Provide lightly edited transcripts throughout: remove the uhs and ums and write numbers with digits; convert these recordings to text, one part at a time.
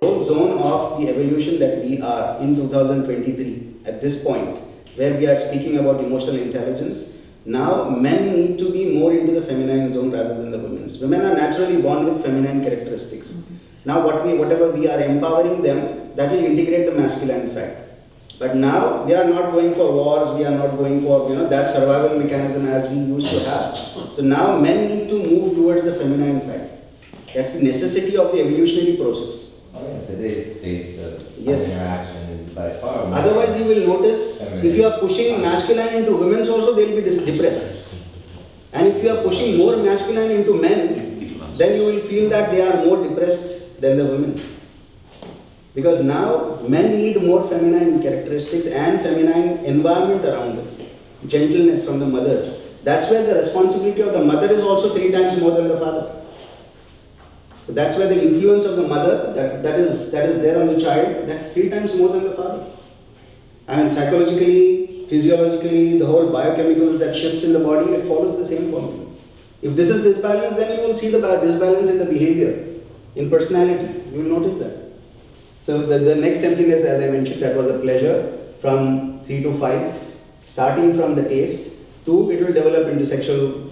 whole zone of the evolution that we are in 2023 at this point, where we are speaking about emotional intelligence. Now men need to be more into the feminine zone rather than the women's. Women are naturally born with feminine characteristics. Now whatever we are empowering them, that will integrate the masculine side. But now we are not going for wars, we are not going for that survival mechanism as we used to have. So now men need to move towards the feminine side. That's the necessity of the evolutionary process. Oh yeah, today's space of Yes. interaction is by far more. Otherwise you will notice, if you are pushing masculine into women's also, they will be depressed. And if you are pushing more masculine into men, then you will feel that they are more depressed than the women. Because now men need more feminine characteristics and feminine environment around them. Gentleness from the mothers. That's where the responsibility of the mother is also 3 times more than the father. So that's where the influence of the mother that is there on the child, that's 3 times more than the father. I mean, psychologically, physiologically, the whole biochemicals that shifts in the body, it follows the same formula. If this is disbalance, then you will see the disbalance in the behavior, in personality. You will notice that. So the next emptiness, as I mentioned, that was a pleasure from 3 to 5, starting from the taste to it will develop into sexual,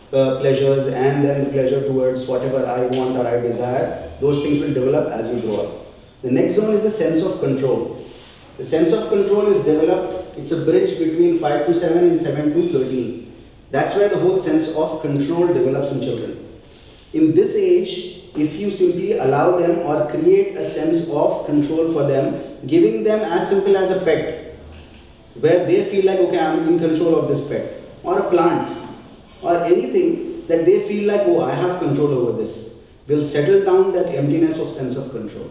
pleasures, and then the pleasure towards whatever I want or I desire. Those things will develop as you grow up. The next zone is the sense of control. The sense of control is developed, it's a bridge between 5 to 7 and 7 to 13. That's where the whole sense of control develops in children. In this age, if you simply allow them or create a sense of control for them, giving them as simple as a pet, where they feel like, okay, I'm in control of this pet, or a plant, or anything that they feel like, oh, I have control over this, will settle down that emptiness of sense of control.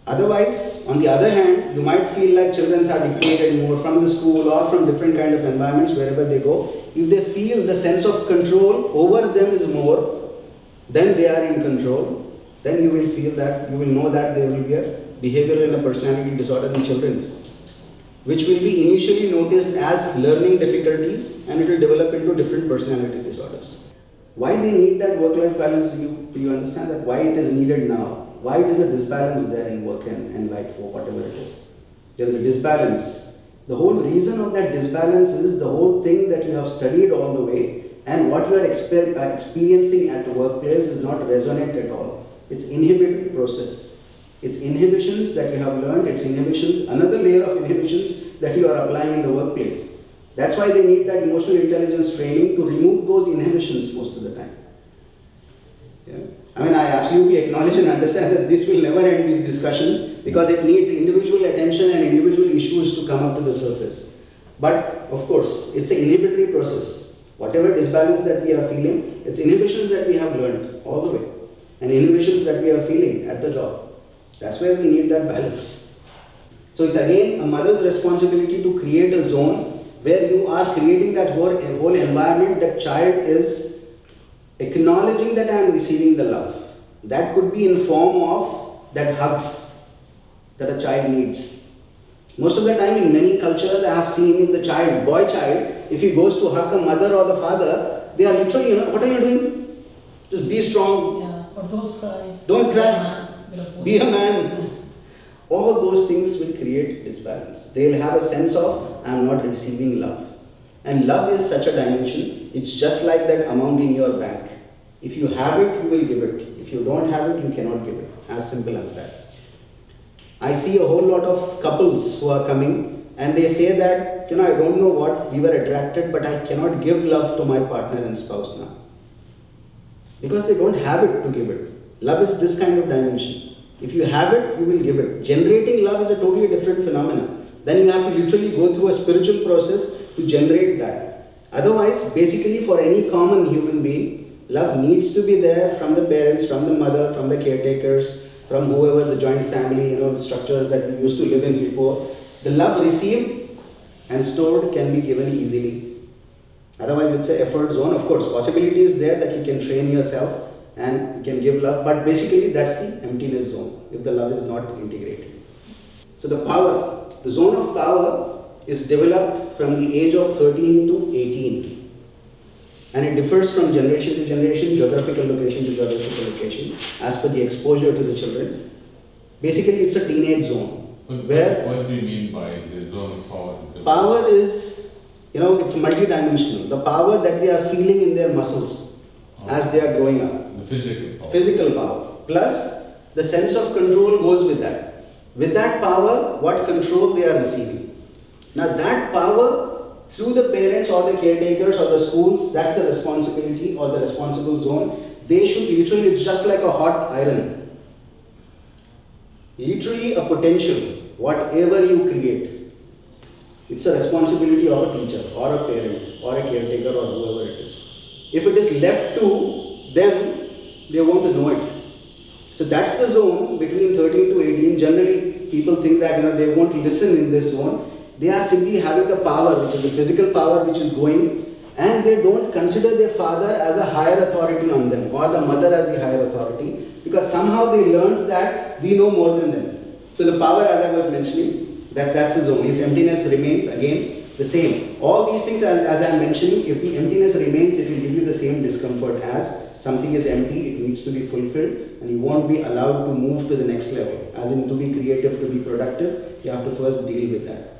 Otherwise, on the other hand, you might feel like children are dictated more from the school or from different kind of environments wherever they go. If they feel the sense of control over them is more, then they are in control, then you will feel that, you will know that there will be a behavioral and a personality disorder in children, which will be initially noticed as learning difficulties, and it will develop into different personality disorders. Why they need that work-life balance? Do you understand that? Why it is needed now? Why it is a disbalance there in work and life, or whatever it is? There is a disbalance. The whole reason of that disbalance is the whole thing that you have studied all the way, and what you are experiencing at the workplace is not resonant at all. It's inhibitory process. It's inhibitions that you have learned, it's inhibitions, another layer of inhibitions that you are applying in the workplace. That's why they need that emotional intelligence training to remove those inhibitions most of the time. Yeah. I mean, I absolutely acknowledge and understand that this will never end, these discussions, because it needs individual attention and individual issues to come up to the surface. But of course, it's an inhibitory process. Whatever disbalance that we are feeling, it's inhibitions that we have learned all the way, and inhibitions that we are feeling at the job. That's where we need that balance. So it's again a mother's responsibility to create a zone where you are creating that whole environment that child is acknowledging that I am receiving the love. That could be in form of that hugs that a child needs. Most of the time in many cultures I have seen, if the child, boy child, if he goes to hug the mother or the father, they are literally, what are you doing? Just be strong. Yeah, or don't cry. Don't cry. Be a man. All those things will create disbalance. They will have a sense of, I am not receiving love. And love is such a dimension, it's just like that amount in your bank. If you have it, you will give it. If you don't have it, you cannot give it. As simple as that. I see a whole lot of couples who are coming and they say that, I don't know what, we were attracted, but I cannot give love to my partner and spouse now. Because they don't have it to give it. Love is this kind of dimension. If you have it, you will give it. Generating love is a totally different phenomenon. Then you have to literally go through a spiritual process to generate that. Otherwise, basically for any common human being, love needs to be there from the parents, from the mother, from the caretakers, from whoever, the joint family, the structures that we used to live in before. The love received and stored can be given easily. Otherwise, it's an effort zone. Of course, possibility is there that you can train yourself and you can give love, but basically that's the emptiness zone if the love is not integrated. So the zone of power is developed from the age of 13 to 18. And it differs from generation to generation, geographical location to geographical location, as per the exposure to the children. Basically, it's a teenage zone. What do you mean by the zone of power? Power is, it's multidimensional. The power that they are feeling in their muscles as they are growing up. The physical power. Physical power. Plus, the sense of control goes with that. With that power, what control they are receiving. Now that power, through the parents or the caretakers or the schools, that's the responsibility or the responsible zone. They should literally, it's just like a hot iron. Literally a potential, whatever you create. It's a responsibility of a teacher or a parent or a caretaker or whoever it is. If it is left to them, they won't know it. So that's the zone between 13 to 18. Generally, people think that they won't listen in this zone. They are simply having the power, which is the physical power which is going, and they don't consider their father as a higher authority on them or the mother as the higher authority, because somehow they learned that we know more than them. So the power, as I was mentioning, that's the zone. If emptiness remains, again, the same. All these things, as I am mentioning, if the emptiness remains, it will give you the same discomfort as something is empty, it needs to be fulfilled, and you won't be allowed to move to the next level. As in, to be creative, to be productive, you have to first deal with that.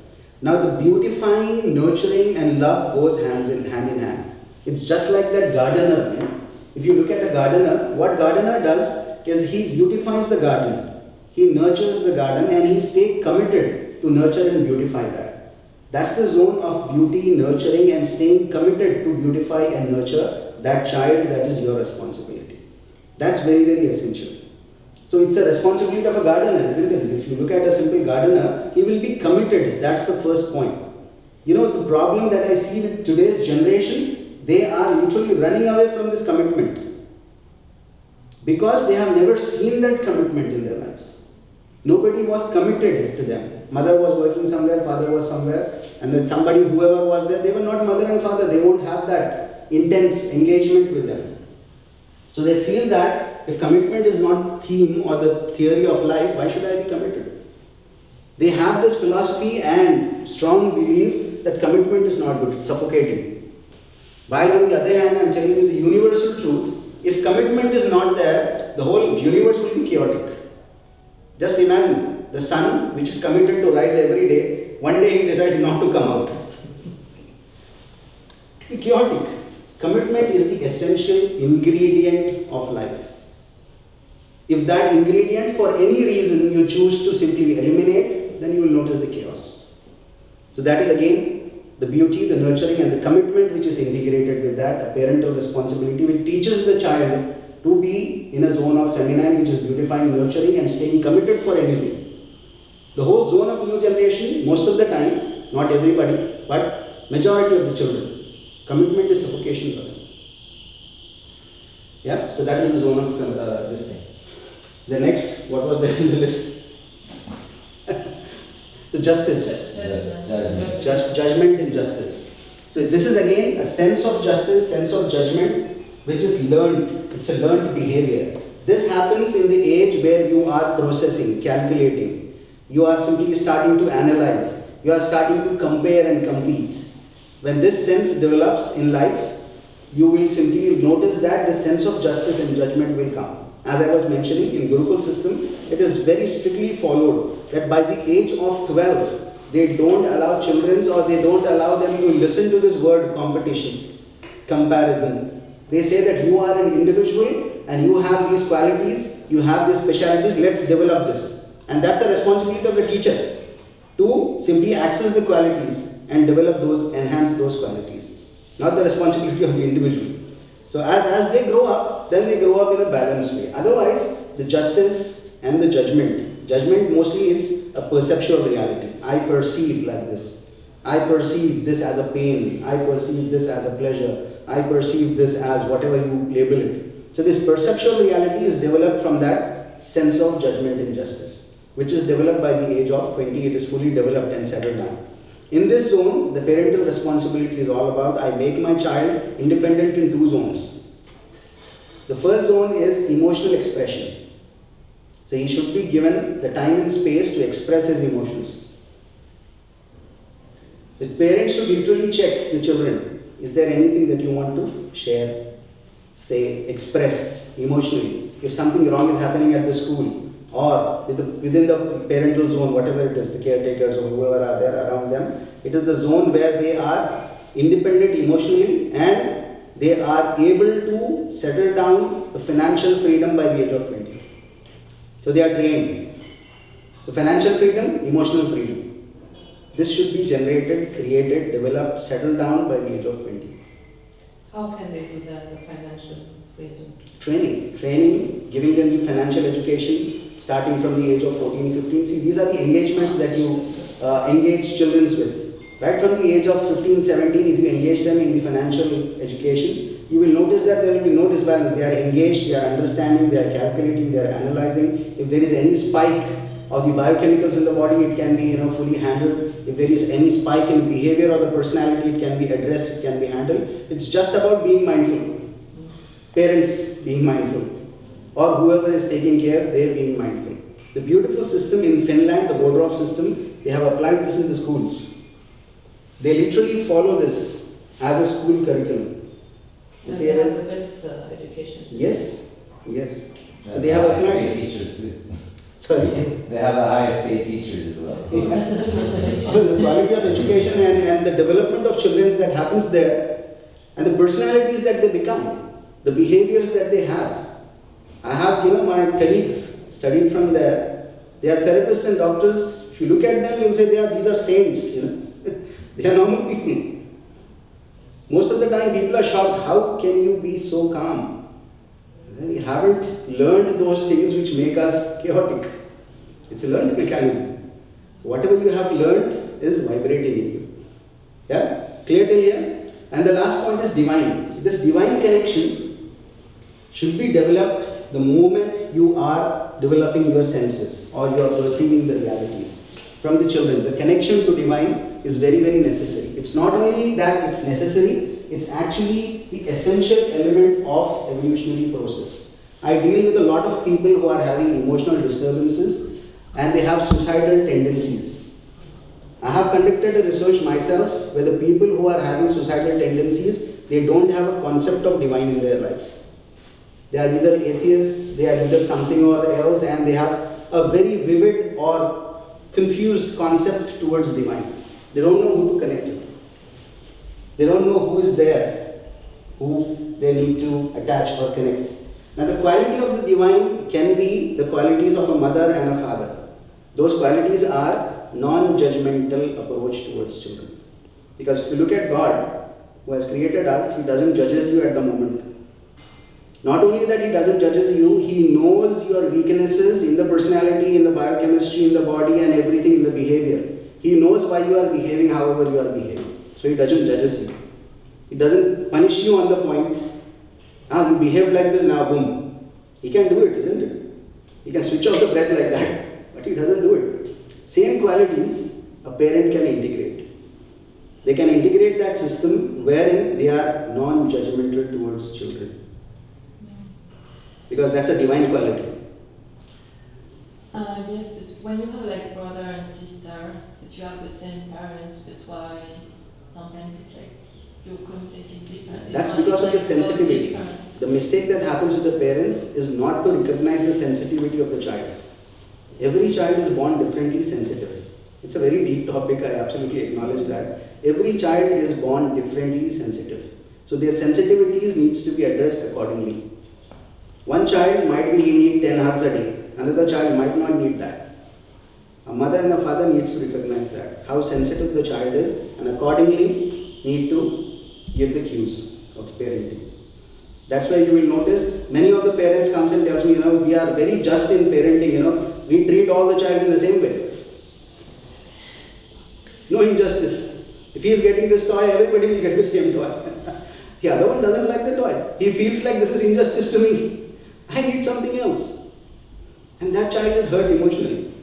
Now the beautifying, nurturing and love goes hand in hand. It's just like that gardener. If you look at a gardener, what gardener does is he beautifies the garden. He nurtures the garden and he stays committed to nurture and beautify that. That's the zone of beauty, nurturing and staying committed to beautify and nurture that child. That is your responsibility. That's very, very essential. So it's a responsibility of a gardener, isn't it? If you look at a simple gardener, he will be committed. That's the first point. The problem that I see with today's generation, they are literally running away from this commitment. Because they have never seen that commitment in their lives. Nobody was committed to them. Mother was working somewhere, father was somewhere, and then somebody, whoever was there, they were not mother and father. They won't have that intense engagement with them. So they feel that if commitment is not theme or the theory of life, why should I be committed? They have this philosophy and strong belief that commitment is not good, it's suffocating. While on the other hand, I am telling you the universal truth, if commitment is not there, the whole universe will be chaotic. Just imagine the sun, which is committed to rise every day, one day he decides not to come out. It's chaotic. Commitment is the essential ingredient of life. If that ingredient for any reason you choose to simply eliminate, then you will notice the chaos. So that is again the beauty, the nurturing and the commitment which is integrated with that, a parental responsibility which teaches the child to be in a zone of feminine which is beautifying, nurturing and staying committed for anything. The whole zone of new generation, most of the time, not everybody, but majority of the children, commitment is suffocation for them. Yeah, so that is the zone of this thing. The next, what was there in the list? The justice. Judgment and justice. So this is again a sense of justice, sense of judgment, which is learned. It's a learned behavior. This happens in the age where you are processing, calculating. You are simply starting to analyze. You are starting to compare and compete. When this sense develops in life, you will simply notice that the sense of justice and judgment will come. As I was mentioning, in Gurukul system, it is very strictly followed that by the age of 12, they don't allow children or they don't allow them to listen to this word competition, comparison. They say that you are an individual and you have these qualities, you have these specialities, let's develop this. And that's the responsibility of the teacher to simply access the qualities and develop those, enhance those qualities. Not the responsibility of the individual. So as they grow up, then they grow up in a balanced way. Otherwise, the justice and the judgment. Judgment mostly is a perceptual reality. I perceive like this. I perceive this as a pain. I perceive this as a pleasure. I perceive this as whatever you label it. So this perceptual reality is developed from that sense of judgment and justice, which is developed by the age of 20. It is fully developed and settled down. In this zone, the parental responsibility is all about I make my child independent in two zones. The first zone is emotional expression. So he should be given the time and space to express his emotions. The parents should literally check the children. Is there anything that you want to share, say, express emotionally? If something wrong is happening at the school or within the parental zone, whatever it is, the caretakers or whoever are there around them, it is the zone where they are independent emotionally and they are able to settle down the financial freedom by the age of 20. So they are trained. So financial freedom, emotional freedom. This should be generated, created, developed, settled down by the age of 20. How can they do that, the financial freedom? Training, giving them financial education, starting from the age of 14, 15. See, these are the engagements that you engage children with. Right from the age of 15, 17, if you engage them in the financial education, you will notice that there will be no disbalance. They are engaged, they are understanding, they are calculating, they are analyzing. If there is any spike of the biochemicals in the body, it can be fully handled. If there is any spike in behavior or the personality, it can be addressed, it can be handled. It's just about being mindful. Parents being mindful. Or whoever is taking care, they being mindful. The beautiful system in Finland, the Bodrov system, they have applied this in the schools. They literally follow this as a school curriculum. And they have the best education system. Yes. So they have applied this. Teachers too. Sorry? They have the highest paid teachers as well. So the quality of education and the development of children that happens there, and the personalities that they become, the behaviors that they have. I have, my colleagues studied from there. They are therapists and doctors. If you look at them, you will say these are saints. They are normal people. Most of the time, people are shocked. How can you be so calm? We haven't learned those things which make us chaotic. It's a learned mechanism. Whatever you have learned is vibrating in you. Yeah? Clear till here? And the last point is divine. This divine connection should be developed the moment you are developing your senses or you are perceiving the realities from the children. The connection to divine is very, very necessary. It's not only that it's necessary, it's actually the essential element of evolutionary process. I deal with a lot of people who are having emotional disturbances and they have suicidal tendencies. I have conducted a research myself where the people who are having suicidal tendencies, they don't have a concept of divine in their lives. They are either atheists, they are either something or else, and they have a very vivid or confused concept towards divine. They don't know who to connect to. They don't know who is there, who they need to attach or connect. Now the quality of the divine can be the qualities of a mother and a father. Those qualities are non-judgmental approach towards children. Because if you look at God, who has created us, He doesn't judge you at the moment. Not only that He doesn't judge you, He knows your weaknesses in the personality, in the biochemistry, in the body and everything in the behavior. He knows why you are behaving however you are behaving. So He doesn't judge you. He doesn't punish you on the point, you behaved like this, now boom. He can do it, isn't it? He can switch off the breath like that, but He doesn't do it. Same qualities a parent can integrate. They can integrate that system wherein they are non-judgmental towards children. Because that's a divine quality. Yes, but when you have like brother and sister, but you have the same parents, but why sometimes it's like you're completely different. That's because of the sensitivity. The mistake that happens with the parents is not to recognize the sensitivity of the child. Every child is born differently sensitive. It's a very deep topic, I absolutely acknowledge that. Every child is born differently sensitive. So their sensitivities needs to be addressed accordingly. One child might be he need 10 hugs a day. Another child might not need that. A mother and a father needs to recognize that. How sensitive the child is and accordingly need to give the cues of the parenting. That's why you will notice many of the parents comes and tells me, we are very just in parenting, we treat all the child in the same way. No injustice. If he is getting this toy, everybody will get the same toy. The other one doesn't like the toy. He feels like this is injustice to me. I need something else. And that child is hurt emotionally.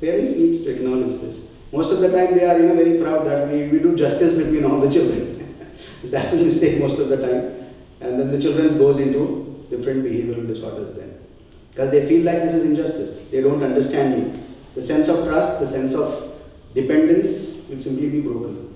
Parents needs to acknowledge this. Most of the time they are very proud that we do justice between all the children. That's the mistake most of the time. And then the children goes into different behavioral disorders then. Because they feel like this is injustice. They don't understand me. The sense of trust, the sense of dependence will simply be broken.